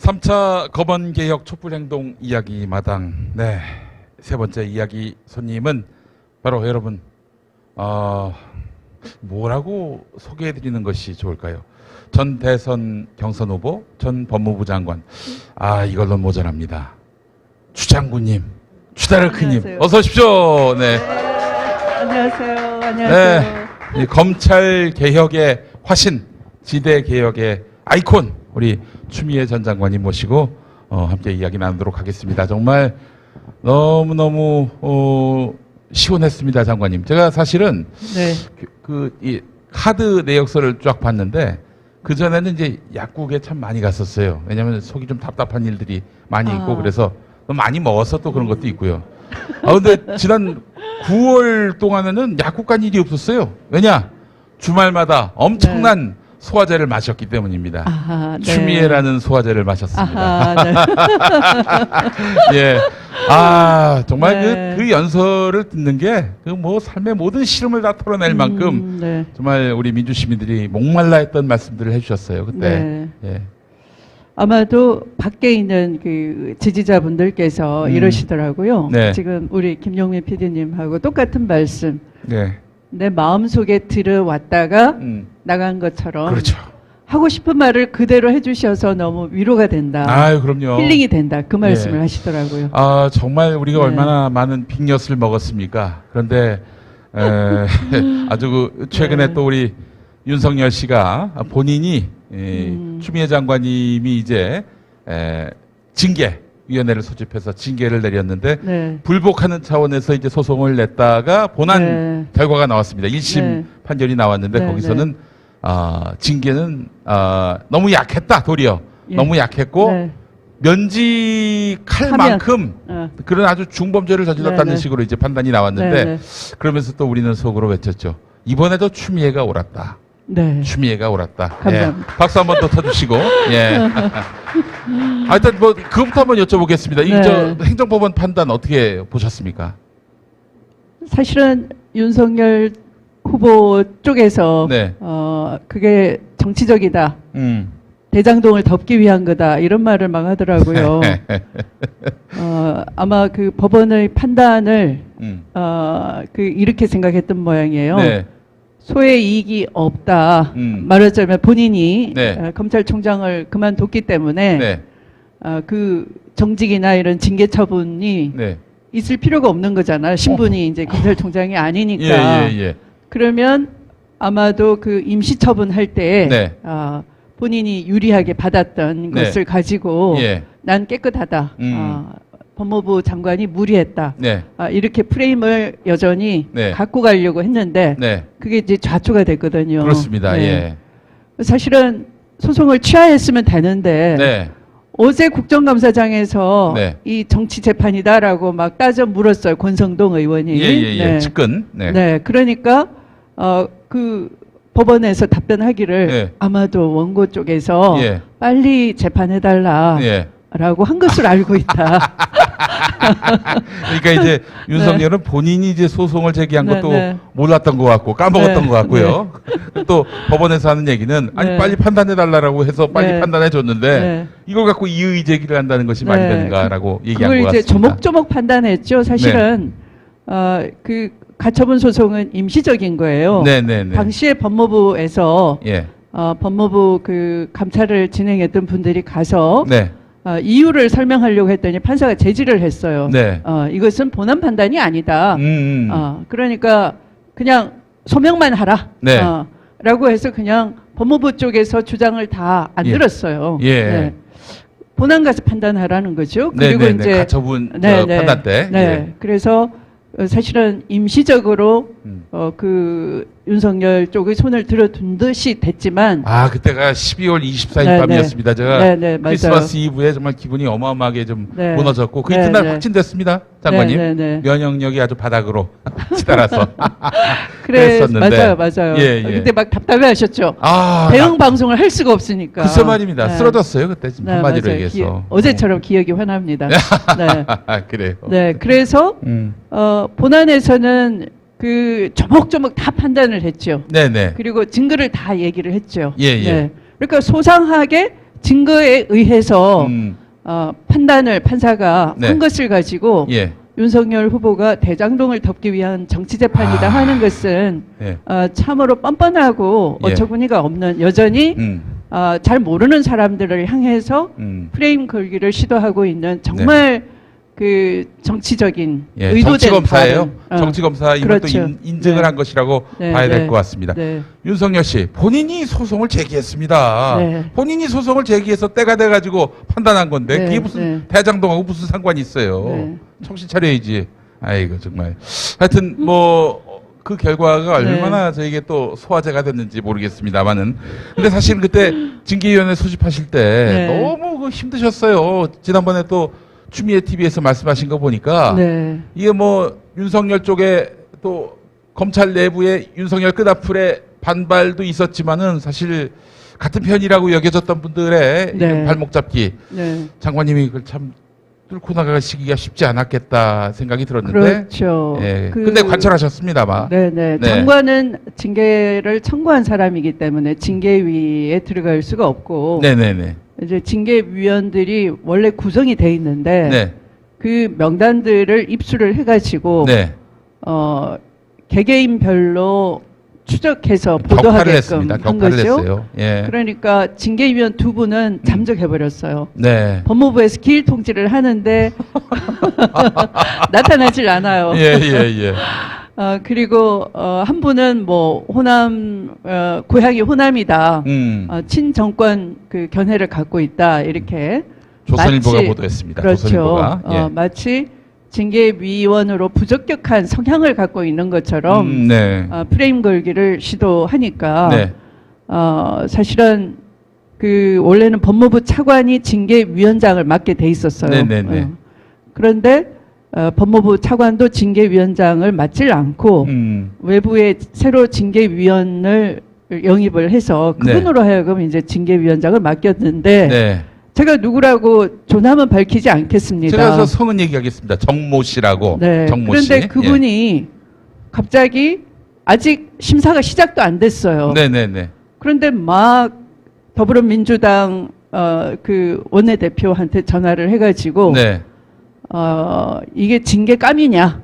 3차 검언개혁 촛불행동 이야기 마당. 네, 세 번째 이야기 손님은 바로 여러분 뭐라고 소개해드리는 것이 좋을까요? 전 대선 경선 후보, 전 법무부 장관. 이걸로 모자랍니다. 추장군님, 추다르크님, 어서 오십시오. 네. 안녕하세요. 안녕하세요. 네, 검찰 개혁의 화신, 지대 개혁의 아이콘 우리 추미애 전 장관님 모시고 함께 이야기 나누도록 하겠습니다. 정말 너무너무 시원했습니다, 장관님. 제가 사실은 이 카드 내역서를 쫙 봤는데 그 전에는 이제 약국에 참 많이 갔었어요. 왜냐하면 속이 좀 답답한 일들이 많이 있고 그래서 많이 먹어서 또 그런 것도 있고요. 근데 지난 9월 동안에는 약국 간 일이 없었어요. 왜냐? 주말마다 엄청난 소화제를 마셨기 때문입니다. 추미애라는 소화제를 마셨습니다. 예. 정말 그 연설을 듣는 게 뭐 삶의 모든 시름을 다 털어낼 만큼 정말 우리 민주 시민들이 목말라 했던 말씀들을 해주셨어요. 그때. 예. 아마도 밖에 있는 그 지지자분들께서 이러시더라고요. 지금 우리 김용민 PD님하고 똑같은 말씀. 내 마음속에 들어왔다가 나간 것처럼 그렇죠. 하고 싶은 말을 그대로 해주셔서 너무 위로가 된다. 그럼요. 힐링이 된다. 그 말씀을 하시더라고요. 정말 우리가 얼마나 많은 빅엿을 먹었습니까? 그런데 아주 최근에 또 우리 윤석열 씨가 본인이 추미애 장관님이 이제 징계위원회를 소집해서 징계를 내렸는데 불복하는 차원에서 이제 소송을 냈다가 본안 결과가 나왔습니다. 1심 판결이 나왔는데 거기서는 징계는 너무 약했다. 도리어 너무 약했고 면직할 만큼 그런 아주 중범죄를 저질렀다는 식으로 이제 판단이 나왔는데 그러면서 또 우리는 속으로 외쳤죠. 이번에도 추미애가 옳았다. 추미애가 옳았다. 감사합니다. 박수 한번 더 쳐주시고. 일단 뭐 그것부터 한번 여쭤보겠습니다. 이 행정법원 판단 어떻게 보셨습니까? 사실은 윤석열 후보 쪽에서 그게 정치적이다. 대장동을 덮기 위한 거다. 이런 말을 막 하더라고요. 아마 그 법원의 판단을 이렇게 생각했던 모양이에요. 소의 이익이 없다. 말하자면 본인이 검찰총장을 그만뒀기 때문에 그 정직이나 이런 징계 처분이 있을 필요가 없는 거잖아요. 신분이 이제 검찰총장이 아니니까. 그러면 아마도 그 임시처분 할 때 본인이 유리하게 받았던 것을 가지고 난 깨끗하다. 법무부 장관이 무리했다. 이렇게 프레임을 여전히 갖고 가려고 했는데 그게 이제 좌초가 됐거든요. 그렇습니다. 사실은 소송을 취하했으면 되는데 어제 국정감사장에서 이 정치 재판이다라고 막 따져 물었어요. 권성동 의원이. 측근. 그러니까 그 법원에서 답변하기를 아마도 원고 쪽에서 빨리 재판해달라. 라고 한 것으로 알고 있다. 그러니까 이제 윤석열은 본인이 이제 소송을 제기한 것도 몰랐던 것 같고 까먹었던 것 같고요. 또 법원에서 하는 얘기는 아니 빨리 판단해달라고 해서 빨리 판단해줬는데 이걸 갖고 이의 제기를 한다는 것이 말이 되는가라고 얘기한 것 같습니다. 그걸 이제 조목조목 판단했죠. 사실은 그 가처분 소송은 임시적인 거예요. 당시에 법무부에서 법무부 그 감찰을 진행했던 분들이 가서 이유를 설명하려고 했더니 판사가 제지를 했어요. 이것은 본안 판단이 아니다. 그러니까 그냥 소명만 하라. 라고 해서 그냥 법무부 쪽에서 주장을 다 안 들었어요. 본안 가서 판단하라는 거죠. 그리고 이제 가처분 판단 때. 그래서 사실은 임시적으로 그 윤석열 쪽의 손을 들어둔 듯이 됐지만 그때가 12월 24일 밤이었습니다. 제가 크리스마스 이브에 정말 기분이 어마어마하게 좀 무너졌고 그 이튿날 확진됐습니다. 장관님. 면역력이 아주 바닥으로 치달아서 그랬었는데 맞아요. 그때 막 답답해하셨죠. 대응 방송을 할 수가 없으니까. 글쎄 말입니다. 쓰러졌어요 그때 지금 한마디로 얘기해서. 어제처럼 기억이 환합니다. 그래요. 그래서 본안에서는 그 조목조목 다 판단을 했죠. 그리고 증거를 다 얘기를 했죠. 그러니까 소상하게 증거에 의해서 판단을 판사가 네. 한 것을 가지고 예. 윤석열 후보가 대장동을 덮기 위한 정치재판이다 하는 것은 예. 참으로 뻔뻔하고 예. 어처구니가 없는 여전히 잘 모르는 사람들을 향해서 프레임 걸기를 시도하고 있는 정말 그 정치적인 예, 의도된 정치검사예요. 발언. 정치검사임을 그렇죠. 또 인증을 네. 한 것이라고 네, 봐야 될 네. 것 같습니다. 네. 윤석열 씨 본인이 소송을 제기했습니다. 네. 본인이 소송을 제기해서 때가 돼가지고 판단한 건데 네, 그게 무슨 네. 대장동하고 무슨 상관이 있어요. 네. 정신 차려야지. 아이고 정말. 하여튼 뭐 그 결과가 얼마나 저에게 또 소화제가 됐는지 모르겠습니다만은. 근데 사실 그때 징계위원회 소집하실 때 네. 너무 그 힘드셨어요. 지난번에 또 추미애 TV에서 말씀하신 거 보니까 네. 이게 뭐 윤석열 쪽에 또 검찰 내부에 윤석열 끄다풀에 반발도 있었지만은 사실 같은 편이라고 여겨졌던 분들의 네. 발목 잡기 네. 장관님이 그걸 참 뚫고 나가시기가 쉽지 않았겠다 생각이 들었는데 그렇죠. 예. 근데 관철하셨습니다만 네네. 네. 장관은 징계를 청구한 사람이기 때문에 징계위에 들어갈 수가 없고 네네네 이제 징계위원들이 원래 구성이 돼 있는데 네. 그 명단들을 입수를 해가지고 네. 개개인별로 추적해서 격파를 보도하게끔 했습니다. 한 격파를 거죠. 했어요. 예. 그러니까 징계위원 두 분은 잠적해버렸어요. 네. 법무부에서 기일 통지를 하는데 나타나질 않아요. 예. 그리고 한 분은 뭐 호남 고향이 호남이다. 친정권 그 견해를 갖고 있다. 이렇게 조선일보가 마치, 보도했습니다. 그렇죠. 조선일보가. 예. 마치 징계위원으로 부적격한 성향을 갖고 있는 것처럼 네. 프레임 걸기를 시도하니까 네. 사실은 그 원래는 법무부 차관이 징계위원장을 맡게 돼 있었어요. 네네네. 그런데 법무부 차관도 징계위원장을 맡질 않고 외부에 새로 징계위원을 영입을 해서 그분으로 하여금 이제 징계위원장을 맡겼는데 네. 제가 누구라고 조남은 밝히지 않겠습니다. 제가 그래서 성은 얘기하겠습니다. 정모 씨라고. 네. 정모 그런데 씨. 그분이 갑자기 아직 심사가 시작도 안 됐어요. 네네네. 그런데 막 더불어민주당 그 원내대표한테 전화를 해가지고 네. 이게 징계감이냐,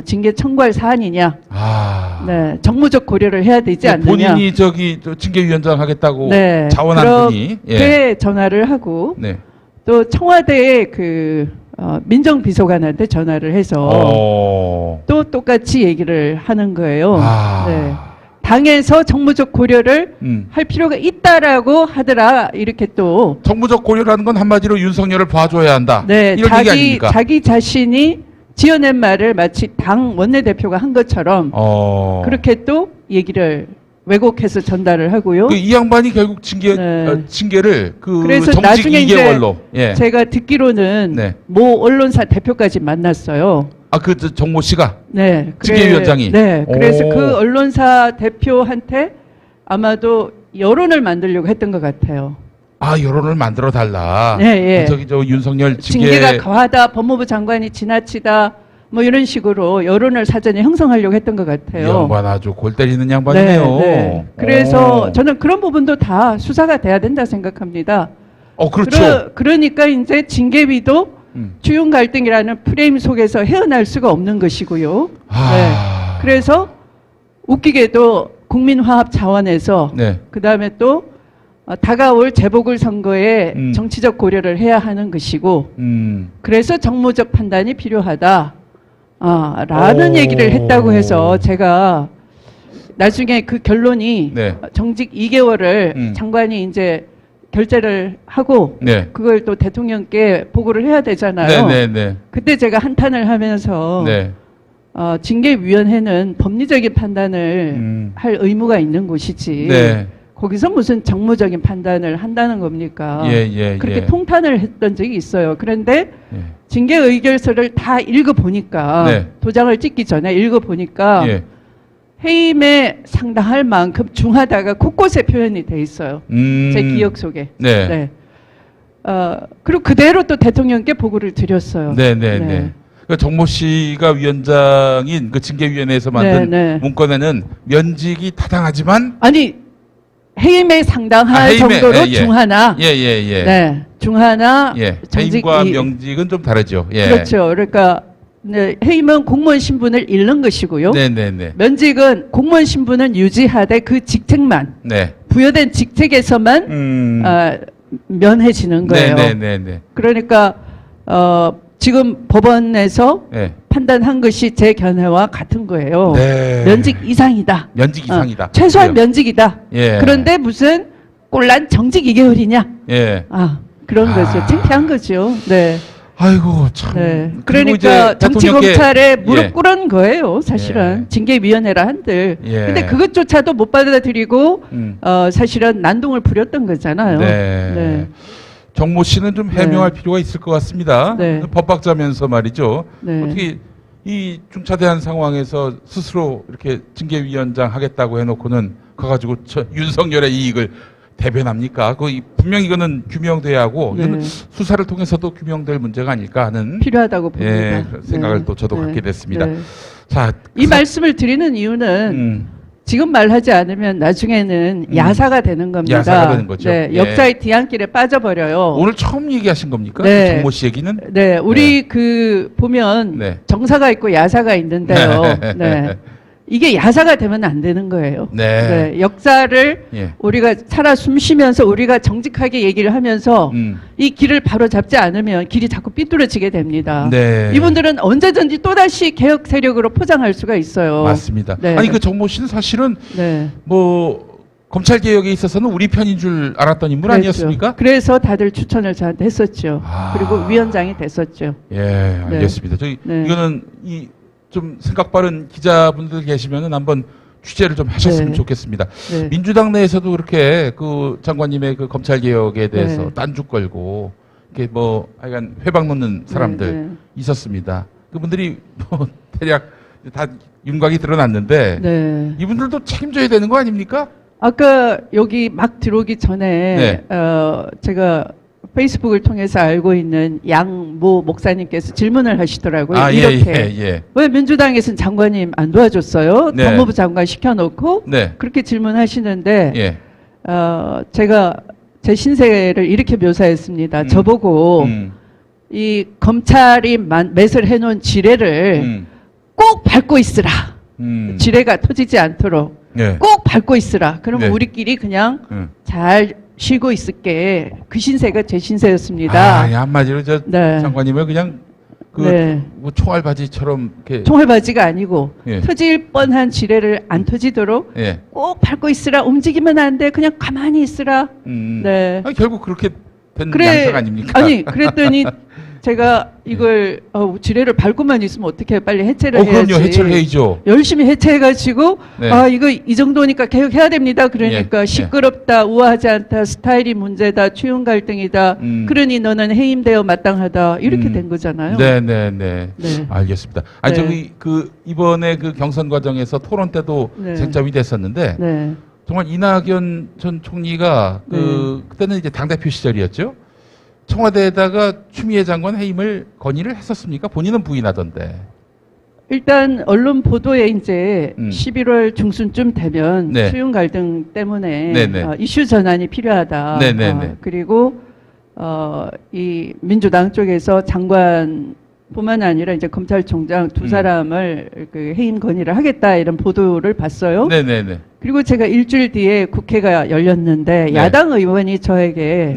징계 청구할 사안이냐, 네, 정무적 고려를 해야 되지 않느냐. 본인이 저기 징계위원장 하겠다고 네, 자원한 분이 그렇게 전화를 하고 네. 또 청와대의 그 민정비서관한테 전화를 해서 또 똑같이 얘기를 하는 거예요. 네. 당에서 정무적 고려를 할 필요가 있다라고 하더라. 이렇게 또 정무적 고려라는 건 한마디로 윤석열을 봐줘야 한다. 네, 이런 얘기 아닙니까? 자기 자신이 지어낸 말을 마치 당 원내대표가 한 것처럼 그렇게 또 얘기를 왜곡해서 전달을 하고요. 이 양반이 결국 징계를 그래서 정직 나중에 2개월로. 이제 제가 듣기로는 네. 모 언론사 대표까지 만났어요. 그 정모 씨가? 네. 징계위원장이? 네. 그래서 그 언론사 대표한테 아마도 여론을 만들려고 했던 것 같아요. 여론을 만들어 달라. 네, 예. 저 윤석열 징계가 과하다, 법무부 장관이 지나치다, 뭐 이런 식으로 여론을 사전에 형성하려고 했던 것 같아요. 이 양반 아주 골 때리는 양반이네요. 네. 그래서 저는 그런 부분도 다 수사가 돼야 된다 생각합니다. 그렇죠. 그러니까 이제 징계위도 주윤 갈등이라는 프레임 속에서 헤어날 수가 없는 것이고요. 네. 그래서 웃기게도 국민화합 차원에서 네. 그다음에 또 다가올 재보궐선거에 정치적 고려를 해야 하는 것이고 그래서 정무적 판단이 필요하다 라는 얘기를 했다고 해서 제가 나중에 그 결론이 네. 정직 2개월을 장관이 이제 결재를 하고 네. 그걸 또 대통령께 보고를 해야 되잖아요. 네. 그때 제가 한탄을 하면서 네. 징계위원회는 법리적인 판단을 할 의무가 있는 곳이지 네. 거기서 무슨 정무적인 판단을 한다는 겁니까? 그렇게 통탄을 했던 적이 있어요. 그런데 징계 의결서를 다 읽어보니까 도장을 찍기 전에 읽어보니까 해임에 상당할 만큼 중하다가 곳곳에 표현이 돼 있어요. 제 기억 속에. 네. 그리고 그대로 또 대통령께 보고를 드렸어요. 네. 정모 씨가 위원장인 그 징계위원회에서 만든 문건에는 면직이 타당하지만 해임에 상당할 정도로 중하나. 네, 중하나. 해임과 명직은 좀 다르죠. 그렇죠. 그러니까 네, 해임은 공무원 신분을 잃는 것이고요. 면직은 공무원 신분은 유지하되 그 직책만 부여된 직책에서만 면해지는 거예요. 그러니까 지금 법원에서 판단한 것이 제 견해와 같은 거예요. 면직 이상이다. 면직 이상이다. 최소한 면직이다. 그런데 무슨 꼴란 정직 2개월이냐? 그런 거죠. 창피한 거죠. 네. 아이고 참. 그러니까 정치 검찰에 무릎 꿇은 거예요. 사실은 징계위원회라 한들. 근데 그것조차도 못 받아들이고 사실은 난동을 부렸던 거잖아요. 정모 씨는 좀 해명할 필요가 있을 것 같습니다. 법학자면서 말이죠. 어떻게 이 중차대한 상황에서 스스로 이렇게 징계위원장 하겠다고 해놓고는 가가지고 윤석열의 이익을 대변합니까? 분명히 이거는 규명돼야 하고 이거는 수사를 통해서도 규명될 문제가 아닐까 하는 필요하다고 봅니다. 생각을 또 저도 갖게 됐습니다. 자, 이 말씀을 드리는 이유는 지금 말하지 않으면 나중에는 야사가 되는 겁니다. 야사가 되는 거죠. 역사의 뒤안길에 빠져버려요. 오늘 처음 얘기하신 겁니까? 정모 씨 얘기는? 우리 보면 정사가 있고 야사가 있는데요. 이게 야사가 되면 안 되는 거예요. 역사를 우리가 살아 숨쉬면서 우리가 정직하게 얘기를 하면서 이 길을 바로 잡지 않으면 길이 자꾸 삐뚤어지게 됩니다. 이분들은 언제든지 또다시 개혁 세력으로 포장할 수가 있어요. 맞습니다. 아니 그 정모 씨는 사실은 뭐 검찰 개혁에 있어서는 우리 편인 줄 알았던 인물 아니었습니까? 그래서 다들 추천을 저한테 했었죠. 그리고 위원장이 됐었죠. 알겠습니다. 저희 이거는 좀 생각 빠른 기자분들 계시면은 한번 취재를 좀 하셨으면 좋겠습니다. 민주당 내에서도 그렇게 그 장관님의 그 검찰 개혁에 대해서 딴죽 걸고 이렇게 뭐 하여간 회방 놓는 사람들 있었습니다. 그분들이 뭐 대략 다 윤곽이 드러났는데 이분들도 책임져야 되는 거 아닙니까? 아까 여기 막 들어오기 전에 제가 페이스북을 통해서 알고 있는 양모 목사님께서 질문을 하시더라고요. 이렇게 왜 민주당에서는 장관님 안 도와줬어요? 법무부 장관 시켜놓고 그렇게 질문하시는데 제가 제 신세를 이렇게 묘사했습니다. 저보고 이 검찰이 매설해놓은 지뢰를 꼭 밟고 있으라. 지뢰가 터지지 않도록 꼭 밟고 있으라. 그러면 우리끼리 그냥 잘 쉬고 있을게. 그 신세가 제 신세였습니다. 한마디로 장관님을 그냥 뭐 총알바지처럼 이렇게 총알바지가 아니고 터질 뻔한 지뢰를 안 터지도록 꼭 밟고 있으라. 움직이면 안 돼. 그냥 가만히 있으라. 결국 그렇게 된 양상 아닙니까? 아니 그랬더니 제가 이걸 지뢰를 밟고만 있으면 어떻게 빨리 해체를 해야지. 그럼요. 해체를 해야죠. 열심히 해체해가지고 이거 이 정도니까 개혁해야 됩니다. 그러니까 시끄럽다, 우아하지 않다, 스타일이 문제다, 추윤 갈등이다. 그러니 너는 해임되어 마땅하다. 이렇게 된 거잖아요. 알겠습니다. 아니 저기 이번에 그 경선 과정에서 토론 때도 쟁점이 됐었는데 정말 이낙연 전 총리가 그때는 이제 당대표 시절이었죠. 청와대에다가 추미애 장관 해임을 건의를 했었습니까? 본인은 부인하던데. 일단 언론 보도에 이제 11월 중순쯤 되면 수용 갈등 때문에 이슈 전환이 필요하다. 그리고 이 민주당 쪽에서 장관뿐만 아니라 이제 검찰총장 두 사람을 그 해임 건의를 하겠다 이런 보도를 봤어요. 그리고 제가 일주일 뒤에 국회가 열렸는데 야당 의원이 저에게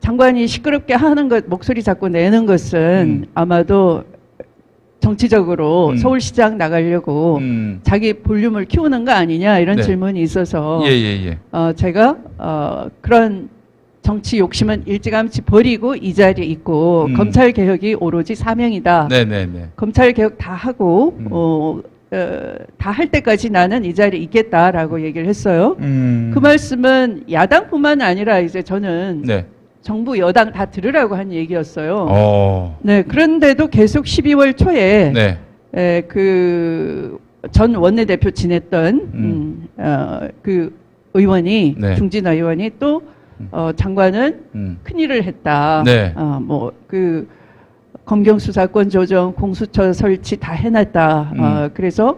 장관이 시끄럽게 하는 것, 목소리 자꾸 내는 것은 아마도 정치적으로 서울시장 나가려고 자기 볼륨을 키우는 거 아니냐 이런 질문이 있어서 제가 그런 정치 욕심은 일찌감치 버리고 이 자리에 있고 검찰 개혁이 오로지 사명이다. 검찰 개혁 다 하고 다 할 때까지 나는 이 자리에 있겠다라고 얘기를 했어요. 그 말씀은 야당뿐만 아니라 이제 저는 정부 여당 다 들으라고 한 얘기였어요. 그런데도 계속 12월 초에 그 전 원내대표 지냈던 그 의원이 중진화 의원이 또 장관은 큰일을 했다. 뭐 그 검경 수사권 조정, 공수처 설치 다 해놨다. 그래서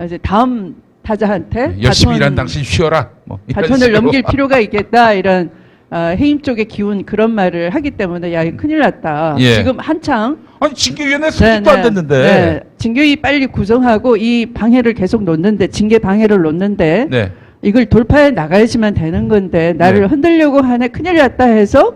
이제 다음 타자한테 열심히 일한 당신 쉬어라. 뭐 바톤을 넘길 필요가 있겠다 이런 해임 쪽의 기운 그런 말을 하기 때문에 야 이거 큰일 났다. 예. 지금 한창 아니 징계위원회 소집도 안 됐는데. 네, 징계위 빨리 구성하고 이 방해를 계속 놓는데 징계 방해를 놓는데 네. 이걸 돌파해 나가야지만 되는 건데 나를 네. 흔들려고 하네 큰일 났다 해서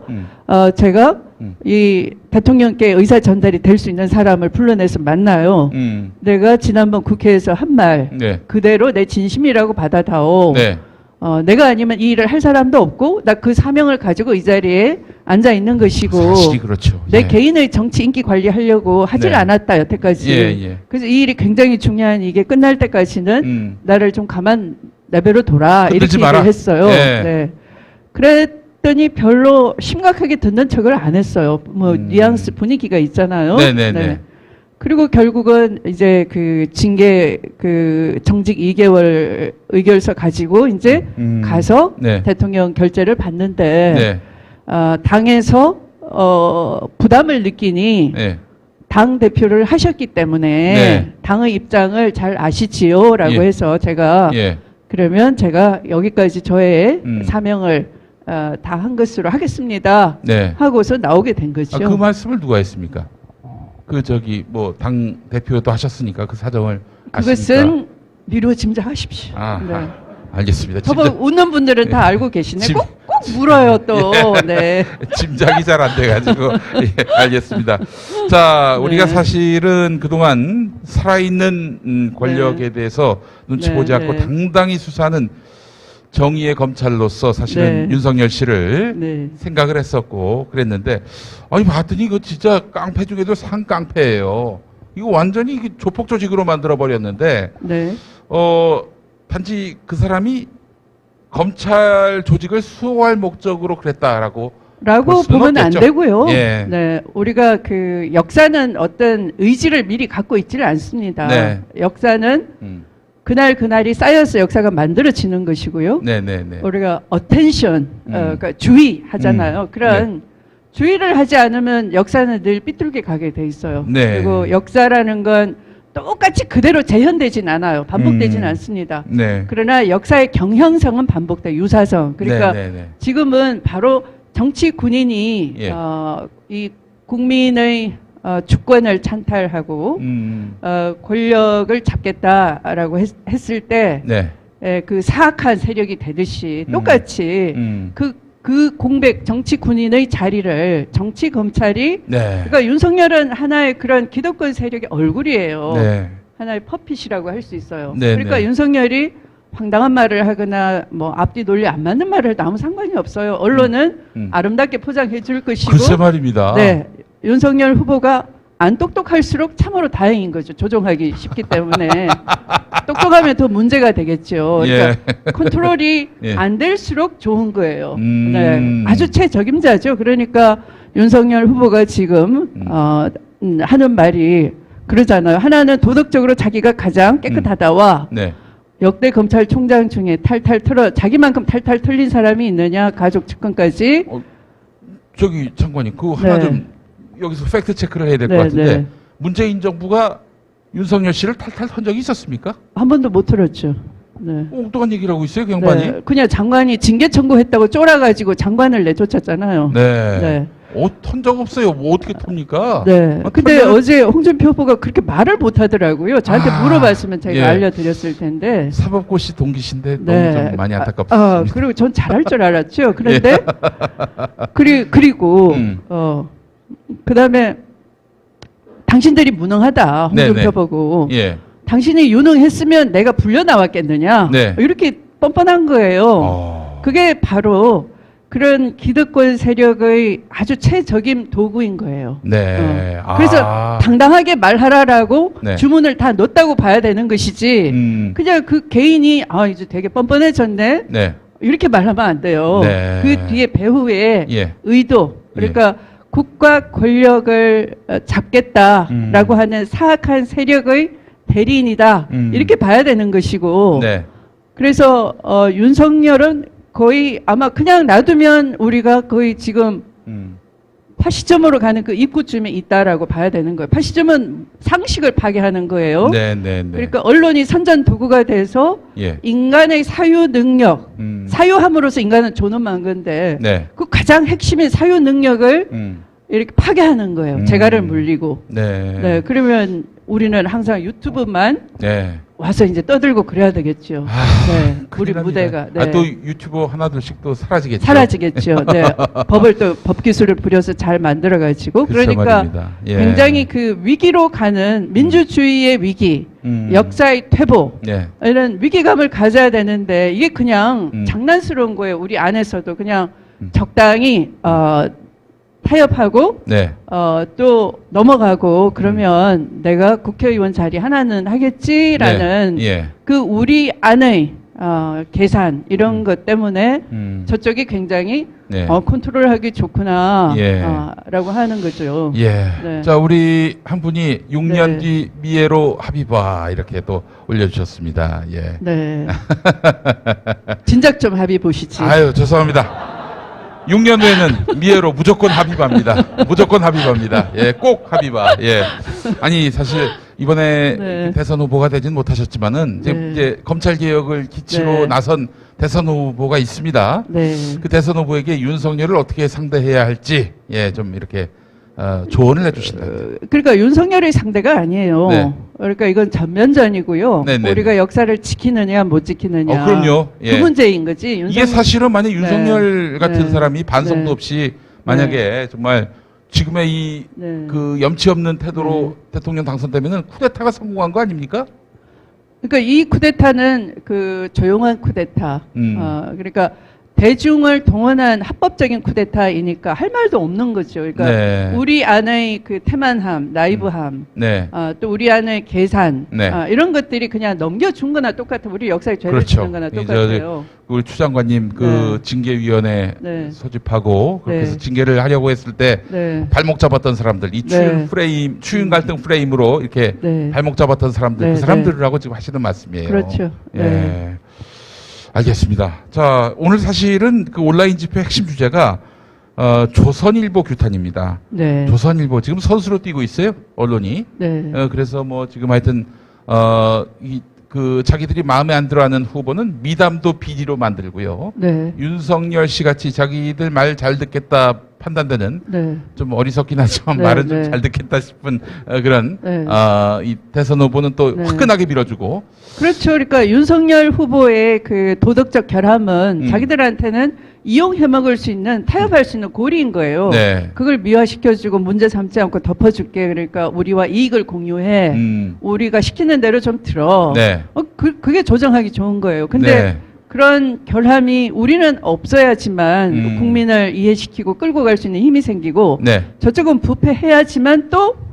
제가 이 대통령께 의사 전달이 될 수 있는 사람을 불러내서 만나요. 내가 지난번 국회에서 한 말 네. 그대로 내 진심이라고 받아다오. 네. 내가 아니면 이 일을 할 사람도 없고 나 그 사명을 가지고 이 자리에 앉아 있는 것이고 사실이 그렇죠. 내 예. 개인의 정치 인기 관리하려고 하질 네. 않았다 여태까지. 예. 그래서 이 일이 굉장히 중요한 이게 끝날 때까지는 나를 좀 가만 내버려 둬라 이렇게 흔들지 마라. 얘기를 했어요. 예. 네. 그랬더니 별로 심각하게 듣는 척을 안 했어요. 뭐 뉘앙스 분위기가 있잖아요. 네네네. 그리고 결국은 이제 그 징계 그 정직 2개월 의결서 가지고 이제 가서 네. 대통령 결재를 받는데 네. 당에서 부담을 느끼니 네. 당 대표를 하셨기 때문에 네. 당의 입장을 잘 아시지요라고 예. 해서 제가 예. 그러면 제가 여기까지 저의 사명을 다 한 것으로 하겠습니다. 네. 하고서 나오게 된 거죠. 그 말씀을 누가 했습니까? 그 저기 뭐 당 대표도 하셨으니까 그 사정을 그것은 아십니까? 미루어 짐작하십시오. 아, 네. 알겠습니다. 저보고 웃는 분들은 다 알고 계시네. 짐- 꼭 물어요 또. 네. 짐작이 잘 안 돼가지고 예, 알겠습니다. 자, 우리가 네. 사실은 그동안 살아있는 권력에 대해서 눈치 네, 보지 않고 네. 당당히 수사하는 정의의 검찰로서 사실은 네. 윤석열 씨를 네. 생각을 했었고 그랬는데 아니 봤더니 이거 진짜 깡패 중에도 상깡패예요. 이거 완전히 이게 조폭 조직으로 만들어 버렸는데 네. 단지 그 사람이 검찰 조직을 수호할 목적으로 그랬다라고 라고 볼 수는 보면 안 없겠죠. 되고요. 예. 네, 우리가 그 역사는 어떤 의지를 미리 갖고 있지를 않습니다. 네. 역사는 그날이 쌓여서 역사가 만들어지는 것이고요. 네네네. 우리가 attention, 그러니까 주의하잖아요. 그런 주의를 하지 않으면 역사는 늘 삐뚤게 가게 돼 있어요. 네. 그리고 역사라는 건 똑같이 그대로 재현되진 않아요. 반복되지는 않습니다. 네. 그러나 역사의 경향성은 반복돼, 유사성. 그러니까 네네네. 지금은 바로 정치 군인이 예. 이 국민의 주권을 찬탈하고 권력을 잡겠다라고 했을 때 네. 그 사악한 세력이 되듯이 똑같이 그 공백 정치 군인의 자리를 정치 검찰이 네. 그러니까 윤석열은 하나의 그런 기득권 세력의 얼굴이에요. 네. 하나의 퍼핏이라고 할 수 있어요. 네, 그러니까 네. 윤석열이 황당한 말을 하거나 뭐 앞뒤 논리 안 맞는 말을 해도 아무 상관이 없어요. 언론은 아름답게 포장해 줄 것이고. 글쎄 말입니다. 네. 윤석열 후보가 안 똑똑할수록 참으로 다행인 거죠. 조종하기 쉽기 때문에. 똑똑하면 더 문제가 되겠죠. 그러니까 컨트롤이 예. 안 될수록 좋은 거예요. 네. 아주 최적임자죠. 그러니까 윤석열 후보가 지금 하는 말이 그러잖아요. 하나는 도덕적으로 자기가 가장 깨끗하다와 네. 역대 검찰총장 중에 자기만큼 탈탈 털린 사람이 있느냐, 가족 측근까지. 저기 장관님 그거 하나 네. 좀 여기서 팩트 체크를 해야 될 것 네, 같은데 네. 문재인 정부가 윤석열 씨를 탈탈 턴 적이 있었습니까? 한 번도 못 들었죠. 네. 엉뚱한 얘기를 하고 있어요 그 양반이. 네. 그냥 장관이 징계 청구했다고 쫄아가지고 장관을 내쫓았잖아요. 네. 네. 턴 적 없어요. 뭐 어떻게 톱니까? 네. 아, 근데 털면은- 어제 홍준표 후보가 그렇게 말을 못 하더라고요. 저한테 물어봤으면 제가 예. 알려드렸을 텐데. 사법고시 동기신데 네. 너무 좀 많이 안타깝습니다. 그리고 전 잘할 줄 알았죠. 그런데 그리고 그다음에 당신들이 무능하다. 홍준표 네네. 보고. 예. 당신이 유능했으면 내가 불려 나왔겠느냐. 네. 이렇게 뻔뻔한 거예요. 그게 바로 그런 기득권 세력의 아주 최적임 도구인 거예요. 네. 그래서 당당하게 말하라라고 네. 주문을 다 넣었다고 봐야 되는 것이지. 그냥 그 개인이 이제 되게 뻔뻔해졌네. 네. 이렇게 말하면 안 돼요. 네. 그 뒤에 배후에 예. 의도. 그러니까 국가 권력을 잡겠다라고 하는 사악한 세력의 대리인이다. 이렇게 봐야 되는 것이고. 네. 그래서 윤석열은 거의 아마 그냥 놔두면 우리가 거의 지금 파시즘으로 가는 그 입구쯤에 있다라고 봐야 되는 거예요. 파시즘은 상식을 파괴하는 거예요. 네, 네, 네. 그러니까 언론이 선전 도구가 돼서 예. 인간의 사유 능력, 사유함으로써 인간은 존엄한 건데 네. 그 가장 핵심인 사유 능력을 이렇게 파괴하는 거예요. 재갈을 물리고. 네. 네, 그러면 우리는 항상 유튜브만 네. 와서 이제 떠들고 그래야 되겠죠. 네, 우리 무대가. 네. 또 유튜버 하나둘씩 또 사라지겠죠. 사라지겠죠. 네, 법을 또 법 기술을 부려서 잘 만들어가지고 그러니까 예. 굉장히 그 위기로 가는 민주주의의 위기, 역사의 퇴보 예. 이런 위기감을 가져야 되는데 이게 그냥 장난스러운 거예요. 우리 안에서도 그냥 적당히 타협하고 네. 또 넘어가고 그러면 내가 국회의원 자리 하나는 하겠지라는 네. 예. 그 우리 안의 계산 이런 것 때문에 저쪽이 굉장히 네. 컨트롤하기 좋구나 예. 라고 하는 거죠. 예. 네. 자, 우리 한 분이 6년 네. 뒤 미애로 합의봐 이렇게 또 올려주셨습니다. 예. 네. 진작 좀 합의 보시지. 아유, 죄송합니다. 6년 후에는 미애로 무조건 합의합니다. 무조건 합의합니다. 예, 꼭 합의봐. 예. 아니, 사실 이번에 네. 대선 후보가 되진 못하셨지만은 네. 이제 검찰 개혁을 기치로 네. 나선 대선 후보가 있습니다. 네. 그 대선 후보에게 윤석열을 어떻게 상대해야 할지 예, 좀 이렇게 조언을 해주신다. 그러니까 윤석열의 상대가 아니에요. 네. 그러니까 이건 전면전이고요. 네네. 우리가 역사를 지키느냐 못 지키느냐. 그럼요. 예. 그 문제인 거지. 이게 사실은 만약 윤석열 같은 네. 사람이 반성도 네. 없이 만약에 정말 지금의 이 네. 그 염치 없는 태도로 대통령 당선되면은 쿠데타가 성공한 거 아닙니까? 그러니까 이 쿠데타는 그 조용한 쿠데타. 그러니까 대중을 동원한 합법적인 쿠데타이니까 할 말도 없는 거죠. 그러니까 네. 우리 안의 그 태만함, 나이브함, 네. 또 우리 안의 계산, 네. 이런 것들이 그냥 넘겨준 거나 똑같아. 우리 역사에 죄를 그렇죠. 지는 거나 똑같아요. 우리 추 장관님 그 네. 징계위원회 네. 소집하고 그렇게 해서 징계를 하려고 했을 때 네. 발목 잡았던 사람들, 이 추윤 갈등 프레임으로 이렇게 발목 잡았던 사람들, 그 사람들하고 지금 하시는 말씀이에요. 그렇죠. 예. 알겠습니다. 자, 오늘 사실은 그 온라인 집회 핵심 주제가 조선일보 규탄입니다. 네. 조선일보 지금 선수로 뛰고 있어요, 언론이. 네. 그래서 뭐 지금 하여튼 그 자기들이 마음에 안 들어하는 후보는 미담도 비리로 만들고요. 네. 윤석열 씨 같이 자기들 말 잘 듣겠다 판단되는 네. 좀 어리석긴 하지만 네, 말은 네. 좀 잘 듣겠다 싶은 그런 네. 이 대선 후보는 또 네. 화끈하게 밀어주고. 그렇죠. 그러니까 윤석열 후보의 그 도덕적 결함은 자기들한테는 이용해 먹을 수 있는, 타협할 수 있는 고리인 거예요. 네. 그걸 미화시켜주고 문제 삼지 않고 덮어줄게. 그러니까 우리와 이익을 공유해. 우리가 시키는 대로 좀 들어. 네. 그게 조정하기 좋은 거예요. 근데 네. 그런 결함이 우리는 없어야지만 국민을 이해시키고 끌고 갈 수 있는 힘이 생기고 네. 저쪽은 부패해야지만 또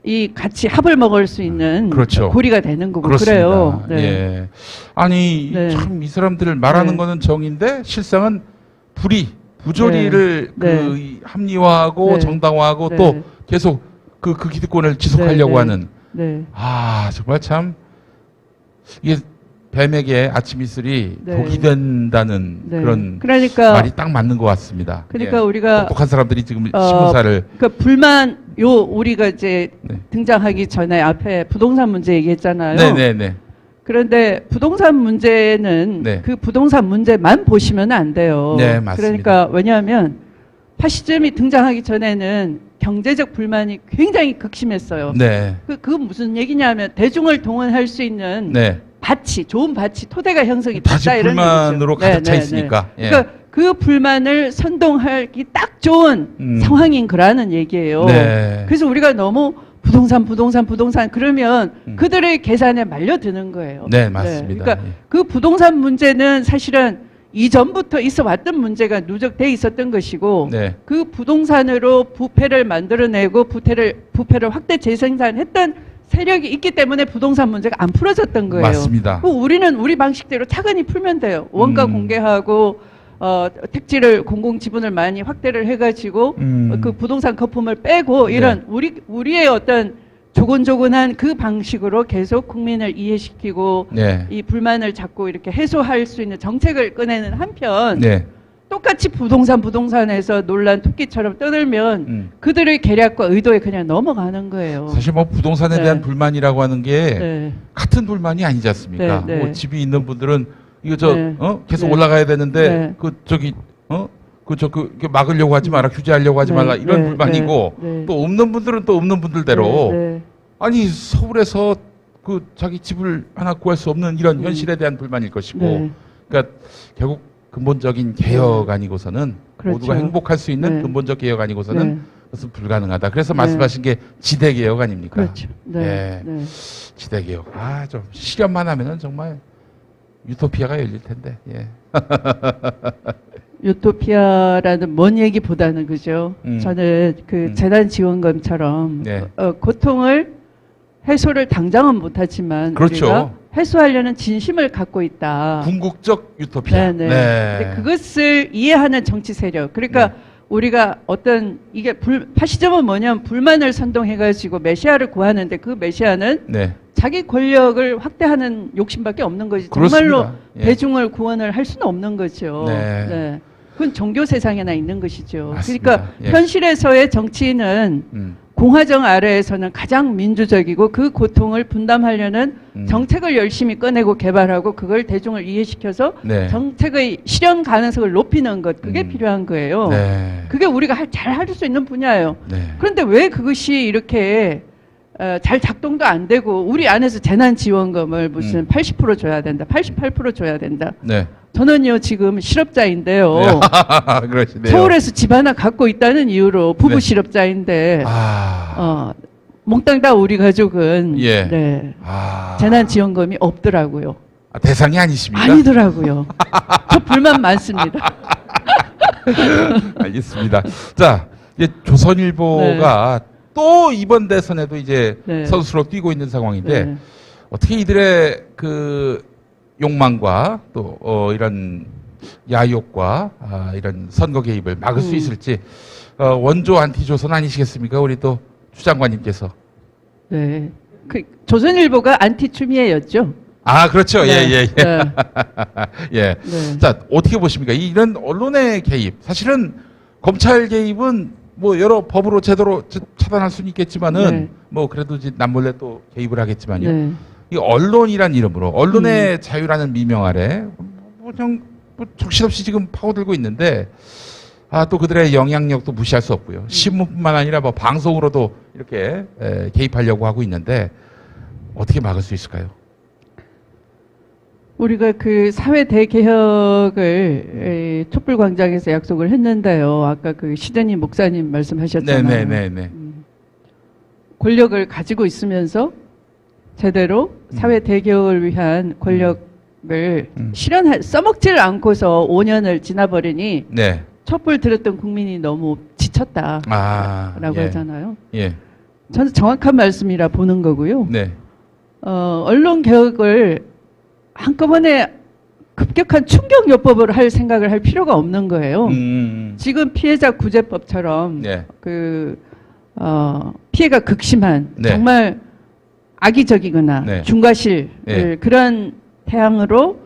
이 같이 합을 먹을 수 있는 그렇죠. 고리가 되는 거고 그렇습니다. 그래요. 네. 예. 아니 네. 참 이 사람들 말하는 네. 거는 정인데 실상은 부조리를 네. 그 이 합리화하고 네. 정당화하고 네. 또 계속 그 기득권을 지속하려고 네. 하는. 네. 아 정말 참 이게 뱀에게 아침 이슬이 네. 독이 된다는 네. 그런 그러니까 말이 딱 맞는 것 같습니다. 그러니까 예. 우리가 똑똑한 사람들이 지금 신문사를 그러니까 우리가 이제 등장하기 전에 앞에 부동산 문제 얘기했잖아요. 네네네. 그런데 부동산 문제는 네. 그 부동산 문제만 보시면 안 돼요. 네, 맞습니다. 그러니까 왜냐하면 파시즘이 등장하기 전에는 경제적 불만이 굉장히 극심했어요. 네. 그건 무슨 얘기냐면 대중을 동원할 수 있는 네. 좋은 밭이 토대가 형성이 다시 됐다 이런 불만으로 얘기죠. 가득 차 있으니까. 예. 그러니까 그 불만을 선동하기 딱 좋은 상황인 거라는 얘기예요. 네. 그래서 우리가 너무 부동산 그러면 그들의 계산에 말려드는 거예요. 네, 맞습니다. 그러니까 예. 그 부동산 문제는 사실은 이전부터 있어 왔던 문제가 누적돼 있었던 것이고 네. 그 부동산으로 부패를 만들어내고 부패를 확대 재생산했던 세력이 있기 때문에 부동산 문제가 안 풀어졌던 거예요. 맞습니다. 우리는 우리 방식대로 차근히 풀면 돼요. 원가 공개하고 택지를 공공지분을 많이 확대를 해가지고 그 부동산 거품을 빼고 이런 우리의 어떤 조곤조곤한 그 방식으로 계속 국민을 이해시키고 네. 이 불만을 자꾸 이렇게 해소할 수 있는 정책을 꺼내는 한편 네. 똑같이 부동산에서 논란 토끼처럼 떠들면 그들의 계략과 의도에 그냥 넘어가는 거예요. 사실 뭐 부동산에 네. 대한 불만이라고 하는 게 네. 같은 불만이 아니지 않습니까? 네, 네. 뭐 집이 있는 분들은 이거 네. 계속 네. 올라가야 되는데 네. 이렇게 막으려고 하지 마라, 규제하려고 하지 네. 말라 이런 네. 불만이고 네. 또 없는 분들은 또 없는 분들대로 네. 네. 아니 서울에서 그 자기 집을 하나 구할 수 없는 이런 현실에 대한 불만일 것이고 네. 그러니까 결국 근본적인 개혁 아니고서는 그렇죠. 모두가 행복할 수 있는 네. 근본적 개혁 아니고서는 네. 그것은 불가능하다. 그래서 네. 말씀하신 게 지대 개혁 아닙니까? 그렇죠. 네. 예. 네. 지대 개혁. 좀 실현만 하면은 정말 유토피아가 열릴 텐데. 예. 유토피아라는 먼 얘기보다는 그죠. 저는 그 재난지원금처럼 네. 고통을 해소를 당장은 못하지만 그렇죠. 우리가 해소하려는 진심을 갖고 있다. 궁극적 유토피아. 네네. 네. 근데 그것을 이해하는 정치 세력. 그러니까 네. 우리가 어떤 이게 파시즘은 뭐냐면 불만을 선동해가지고 메시아를 구하는데 그 메시아는 네. 자기 권력을 확대하는 욕심밖에 없는 거지. 그렇습니다. 정말로 예. 대중을 구원을 할 수는 없는 거죠. 네. 그건 종교 세상에나 있는 것이죠. 맞습니다. 그러니까 예. 현실에서의 정치인은 공화정 아래에서는 가장 민주적이고 그 고통을 분담하려는 정책을 열심히 꺼내고 개발하고 그걸 대중을 이해시켜서 네. 정책의 실현 가능성을 높이는 것 그게 필요한 거예요. 네. 그게 우리가 잘 할 수 있는 분야예요. 네. 그런데 왜 그것이 이렇게 잘 작동도 안 되고 우리 안에서 재난지원금을 무슨 80% 줘야 된다, 88% 줘야 된다. 네. 저는요 지금 실업자인데요. 그러시네요. 서울에서 집 하나 갖고 있다는 이유로 부부 네. 실업자인데 몽땅 다 우리 가족은 예. 네, 재난지원금이 없더라고요. 대상이 아니십니까? 아니더라고요. 저 불만 많습니다. 알겠습니다. 자, 이제 조선일보가 또 이번 대선에도 이제 네. 선수로 뛰고 있는 상황인데 네. 어떻게 이들의 그 욕망과 또 이런 야욕과 이런 선거 개입을 막을 수 있을지 원조 안티조선 아니시겠습니까? 우리 또 추 장관님께서. 네. 그 조선일보가 안티추미애였죠. 그렇죠. 네. 예. 네. 예. 네. 자, 어떻게 보십니까? 이런 언론의 개입. 사실은 검찰 개입은 뭐 여러 법으로 제도로 차단할 수는 있겠지만은 네. 뭐 그래도 이제 남몰래 또 개입을 하겠지만요. 네. 이 언론이란 이름으로 언론의 자유라는 미명 아래 그냥 정신없이 지금 파고들고 있는데 또 그들의 영향력도 무시할 수 없고요. 신문뿐만 아니라 뭐 방송으로도 이렇게 개입하려고 하고 있는데 어떻게 막을 수 있을까요? 우리가 그 사회 대개혁을 촛불광장에서 약속을 했는데요. 아까 그 시대님 목사님 말씀하셨잖아요. 네네네. 권력을 가지고 있으면서 제대로 사회 대개혁을 위한 권력을 써먹지를 않고서 5년을 지나버리니 네. 촛불 들었던 국민이 너무 지쳤다라고 예. 하잖아요. 예. 저는 정확한 말씀이라 보는 거고요. 네. 언론 개혁을 한꺼번에 급격한 충격요법으로 할 생각을 할 필요가 없는 거예요. 지금 피해자 구제법처럼 네. 피해가 극심한 네. 정말 악의적이거나 네. 중과실 네. 그런 태양으로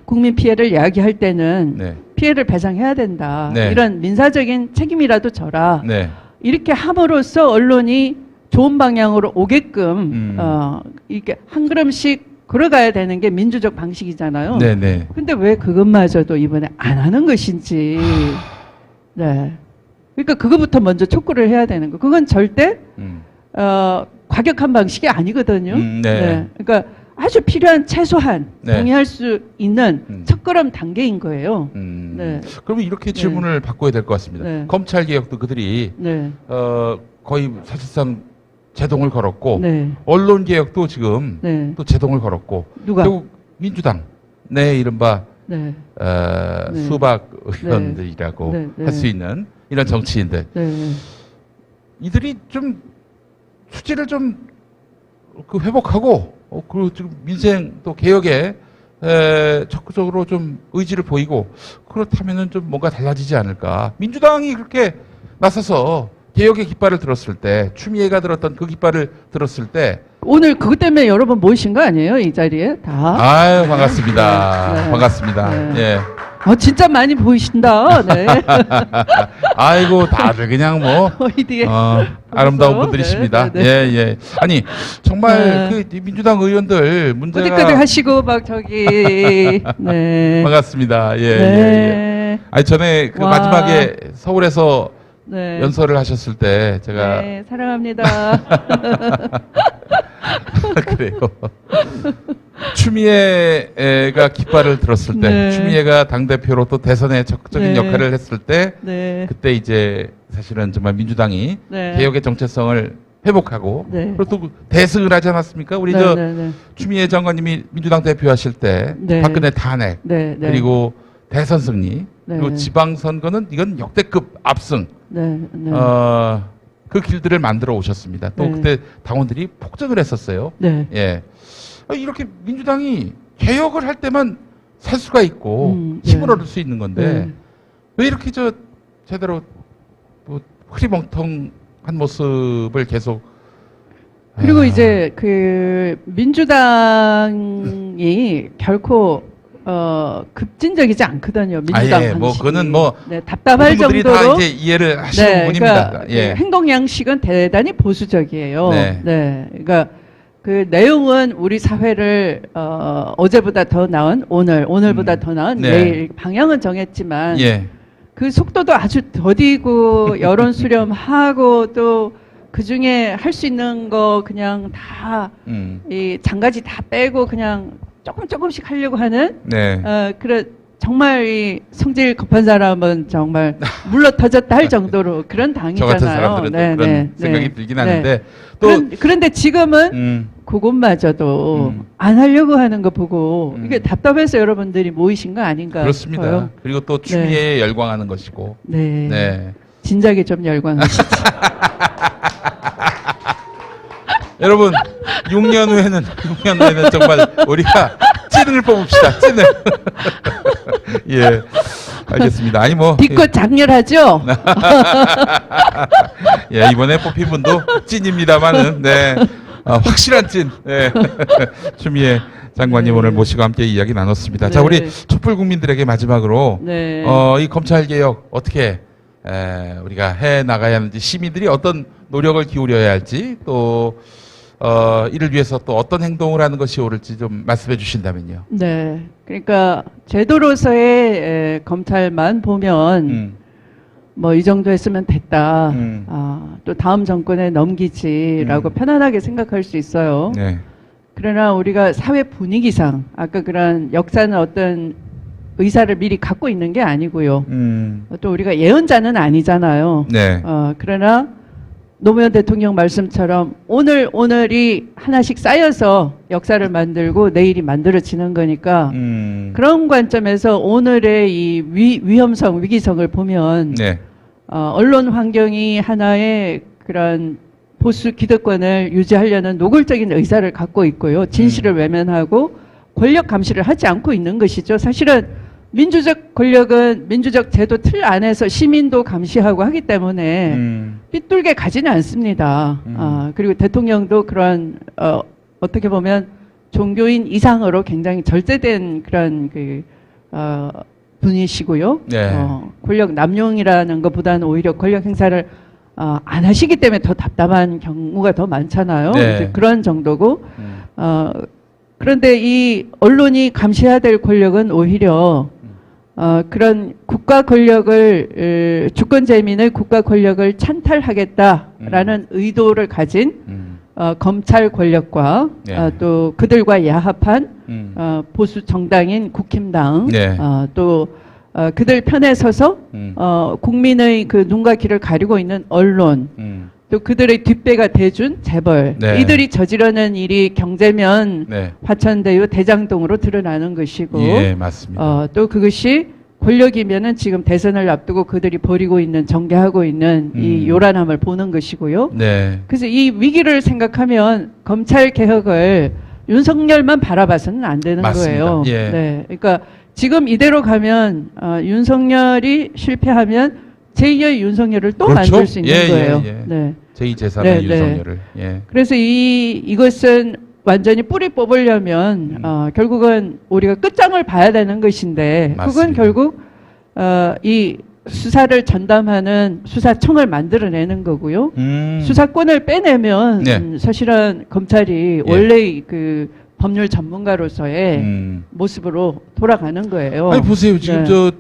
국민 피해를 야기할 때는 네. 피해를 배상해야 된다. 네. 이런 민사적인 책임이라도 져라. 네. 이렇게 함으로써 언론이 좋은 방향으로 오게끔 이렇게 한 걸음씩 걸어가야 되는 게 민주적 방식이잖아요. 네네. 근데 왜 그것마저도 이번에 안 하는 것인지. 네. 그러니까 그거부터 먼저 촉구를 해야 되는 거. 그건 절대 과격한 방식이 아니거든요. 네. 그러니까 아주 필요한 최소한 네. 동의할 수 있는 첫걸음 단계인 거예요. 네. 그러면 이렇게 질문을 바꿔야 될 것 같습니다. 네. 검찰 개혁도 그들이 네. 거의 사실상 제동을 걸었고 네. 언론 개혁도 지금 네. 또 제동을 걸었고 누가? 결국 민주당 내 이른바 네. 네. 수박 의원들이라고 네. 네. 할 수 있는 이런 정치인들 네. 이들이 좀 수지를 좀 그 회복하고 그리고 지금 민생 또 개혁에 적극적으로 좀 의지를 보이고 그렇다면은 좀 뭔가 달라지지 않을까. 민주당이 그렇게 나서서 개혁의 깃발을 들었을 때 추미애가 들었던 그 깃발을 들었을 때 오늘 그것 때문에 여러분 모이신 거 아니에요? 이 자리에 다. 아유 반갑습니다. 네. 반갑습니다. 네. 예. 진짜 많이 보이신다. 네. 아이고, 다들 그냥 뭐, 아름다운 분들이십니다. 네, 네, 네. 예. 아니, 정말 그 민주당 의원들 문제가. 끄득끄득 하시고, 막 저기, 네. 반갑습니다. 예, 네. 예. 아니, 전에 그 마지막에 서울에서 연설을 하셨을 때 제가. 네, 사랑합니다. 그래요. 추미애가 깃발을 들었을 때, 추미애가 당대표로 또 대선에 적극적인 역할을 했을 때, 그때 이제 사실은 정말 민주당이 개혁의 정체성을 회복하고, 그리고 또 대승을 하지 않았습니까? 우리 추미애 장관님이 민주당 대표하실 때, 박근혜 탄핵, 그리고 대선 승리, 그리고 지방선거는 이건 역대급 압승, 그 길들을 만들어 오셨습니다. 또 그때 당원들이 폭증을 했었어요. 예. 이렇게 민주당이 개혁을 할 때만 살 수가 있고 힘을 얻을 수 있는 건데 왜 이렇게 제대로 뭐 흐리멍텅한 모습을 계속. 그리고 이제 그 민주당이 결코 급진적이지 않거든요. 민주당 방식이. 뭐 그거는 뭐 답답할 정도로 다 이제 이해를 하시는 부분입니다. 그러니까 행동 양식은 대단히 보수적이에요. 그러니까 그 내용은 우리 사회를 어제보다 더 나은 오늘보다 더 나은 내일 방향은 정했지만 그 속도도 아주 더디고 여론 수렴하고 또 그 중에 할 수 있는 거 그냥 다 이 장가지 다 빼고 그냥 조금씩 하려고 하는 그런 정말 이 성질 급한 사람은 정말 물러 터졌다 할 정도로 그런 당이잖아요. 저 같은 사람들은 그런 생각이 들긴 하는데 또 그런데 지금은 그것마저도 안 하려고 하는 거 보고 이게 답답해서 여러분들이 모이신 거 아닌가 그렇습니다. 싶어요. 그리고 또 추미애에 열광하는 것이고. 진작에 좀 열광하시죠. 여러분 6년 후에는 정말 우리가 찐을 뽑읍시다. 찐을. 예, 알겠습니다. 아니 뭐 빛꽃 장렬하죠. 예, 이번에 뽑힌 분도 찐입니다만은 확실한 찐. 추미애 장관님 오늘 모시고 함께 이야기 나눴습니다. 자, 우리 촛불 국민들에게 마지막으로 이 검찰 개혁 어떻게 우리가 해 나가야 하는지, 시민들이 어떤 노력을 기울여야 할지, 또 이를 위해서 또 어떤 행동을 하는 것이 옳을지 좀 말씀해 주신다면요. 네. 그러니까 제도로서의 검찰만 보면 뭐 이 정도 했으면 됐다. 또 다음 정권에 넘기지라고 편안하게 생각할 수 있어요. 그러나 우리가 사회 분위기상 아까 그런 역사는 어떤 의사를 미리 갖고 있는 게 아니고요. 또 우리가 예언자는 아니잖아요. 그러나 노무현 대통령 말씀처럼 오늘이 하나씩 쌓여서 역사를 만들고 내일이 만들어지는 거니까 그런 관점에서 오늘의 이 위험성, 위기성을 보면 언론 환경이 하나의 그런 보수 기득권을 유지하려는 노골적인 의사를 갖고 있고요. 진실을 외면하고 권력 감시를 하지 않고 있는 것이죠. 사실은 민주적 권력은 민주적 제도 틀 안에서 시민도 감시하고 하기 때문에 삐뚤게 가지는 않습니다. 그리고 대통령도 그런 어떻게 보면 종교인 이상으로 굉장히 절제된 그런 분이시고요. 권력 남용이라는 것보다는 오히려 권력 행사를 안 하시기 때문에 더 답답한 경우가 더 많잖아요. 그런 정도고 그런데 이 언론이 감시해야 될 권력은 오히려 그런 국가 권력을 주권재민의 국가 권력을 찬탈하겠다라는 의도를 가진 검찰 권력과 또 그들과 야합한 보수 정당인 국힘당 또 그들 편에 서서 국민의 그 눈과 귀를 가리고 있는 언론 또 그들의 뒷배가 돼준 재벌 이들이 저지르는 일이 경제면 화천대유 대장동으로 드러나는 것이고 맞습니다. 또 그것이 권력이면은 지금 대선을 앞두고 그들이 벌이고 있는 전개하고 있는 이 요란함을 보는 것이고요. 그래서 이 위기를 생각하면 검찰 개혁을 윤석열만 바라봐서는 안 되는 거예요. 그러니까 지금 이대로 가면 윤석열이 실패하면 제2의 윤석열을 또 만들 수 있는 거예요. 제2 제3의 윤석열을. 그래서 이것은 완전히 뿌리 뽑으려면 결국은 우리가 끝장을 봐야 되는 것인데 맞습니다. 그건 결국 이 수사를 전담하는 수사청을 만들어내는 거고요. 수사권을 빼내면 네. 사실은 검찰이 원래의 그 법률 전문가로서의 모습으로 돌아가는 거예요. 아니 보세요. 지금 네.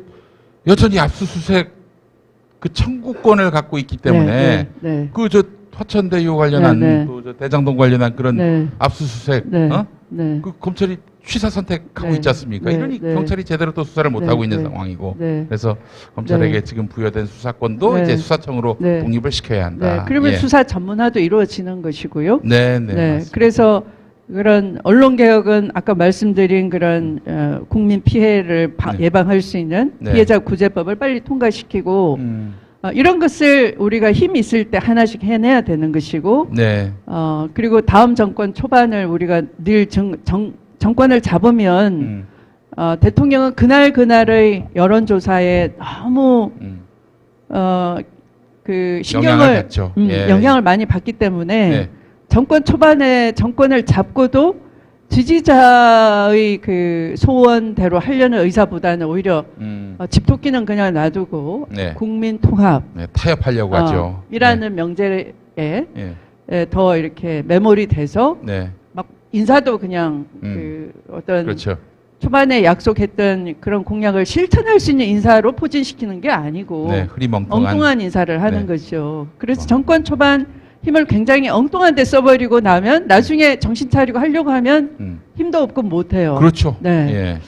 여전히 압수수색 그 청구권을 갖고 있기 때문에 네. 그 화천대유 관련한 네. 또 대장동 관련한 그런 네. 압수수색 네. 어? 네. 그 검찰이 취사 선택하고 네. 있지 않습니까? 네. 이러니 네. 경찰이 제대로 또 수사를 못 네. 하고 있는 네. 상황이고 네. 그래서 검찰에게 네. 지금 부여된 수사권도 네. 이제 수사청으로 네. 독립을 시켜야 한다. 네. 그러면 예. 수사 전문화도 이루어지는 것이고요. 네. 그래서 그런 언론 개혁은 아까 말씀드린 그런 국민 피해를 네. 예방할 수 있는 네. 피해자 구제법을 빨리 통과시키고 이런 것을 우리가 힘 있을 때 하나씩 해내야 되는 것이고 네. 그리고 다음 정권 초반을 우리가 늘 정권을 잡으면 대통령은 그날의 여론조사에 너무 그 신경을 받죠. 영향을 많이 받기 때문에 네. 정권 초반에 정권을 잡고도 지지자의 그 소원대로 하려는 의사보다는 오히려 집토끼는 그냥 놔두고 네. 국민 통합 네, 타협하려고 하죠. 이라는 명제에 네. 더 이렇게 매몰이 돼서 네. 막 인사도 그냥 그 어떤 그렇죠. 초반에 약속했던 그런 공약을 실천할 수 있는 인사로 포진시키는 게 아니고 네, 엉뚱한 인사를 하는 네. 거죠. 그래서 정권 초반 힘을 굉장히 엉뚱한 데 써버리고 나면 나중에 정신 차리고 하려고 하면 힘도 없고 못해요. 그렇죠. 네. 예.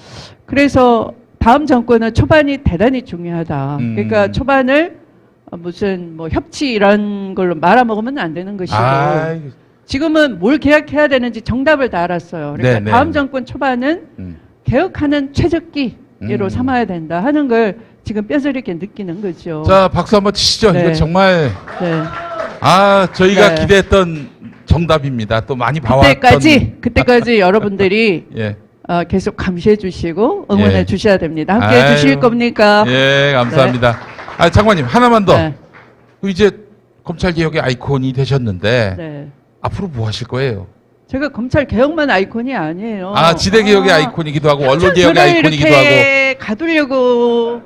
그래서 다음 정권은 초반이 대단히 중요하다. 그러니까 초반을 무슨 뭐 협치 이런 걸로 말아먹으면 안 되는 것이고 지금은 뭘 개혁해야 되는지 정답을 다 알았어요. 그러니까 네, 다음 네. 정권 초반은 개혁하는 최적기로 삼아야 된다 하는 걸 지금 뼈저리게 느끼는 거죠. 자, 박수 한번 치시죠. 네. 이거 정말 네. 저희가 네. 기대했던 정답입니다. 또 많이 봐왔던 그때까지 여러분들이 예. 계속 감시해 주시고 응원해 예. 주셔야 됩니다. 함께 해 주실 겁니까? 예, 감사합니다. 장관님 하나만 더. 네. 이제 검찰 개혁의 아이콘이 되셨는데 네. 앞으로 뭐 하실 거예요? 제가 검찰 개혁만 아이콘이 아니에요. 지대 개혁의 아이콘이기도 하고 언론 개혁의 아이콘이기도 하고. 이렇게 가두려고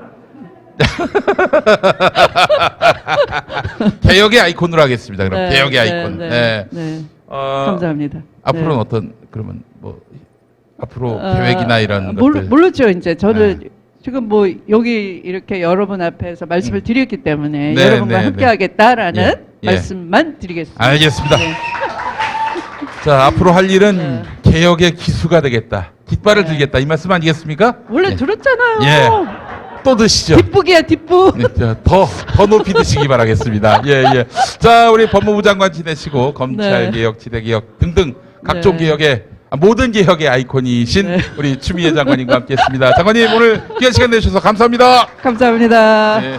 개혁의 아이콘으로 하겠습니다. 그럼 네, 개혁의 네, 아이콘. 네, 네. 네. 감사합니다. 앞으로는 네. 어떤 그러면 뭐 앞으로 계획이나 이런 것들. 모르죠. 이제 저는 지금 뭐 여기 이렇게 여러분 앞에서 말씀을 드렸기 때문에 네, 여러분과 네, 함께하겠다라는 예, 예. 말씀만 드리겠습니다. 알겠습니다. 네. 자, 앞으로 할 일은 개혁의 기수가 되겠다. 깃발을 네. 들겠다. 이 말씀 아니겠습니까? 원래 예. 들었잖아요. 예. 또 드시죠. 뒷북이야 뒷북. 네, 더 높이 드시기 바라겠습니다. 예. 자, 우리 법무부 장관 지내시고 검찰 네. 개혁, 지대 개혁 등등 각종 네. 개혁의 모든 개혁의 아이콘이신 네. 우리 추미애 장관님과 함께했습니다. 장관님 오늘 귀한 시간 내주셔서 감사합니다. 감사합니다. 네.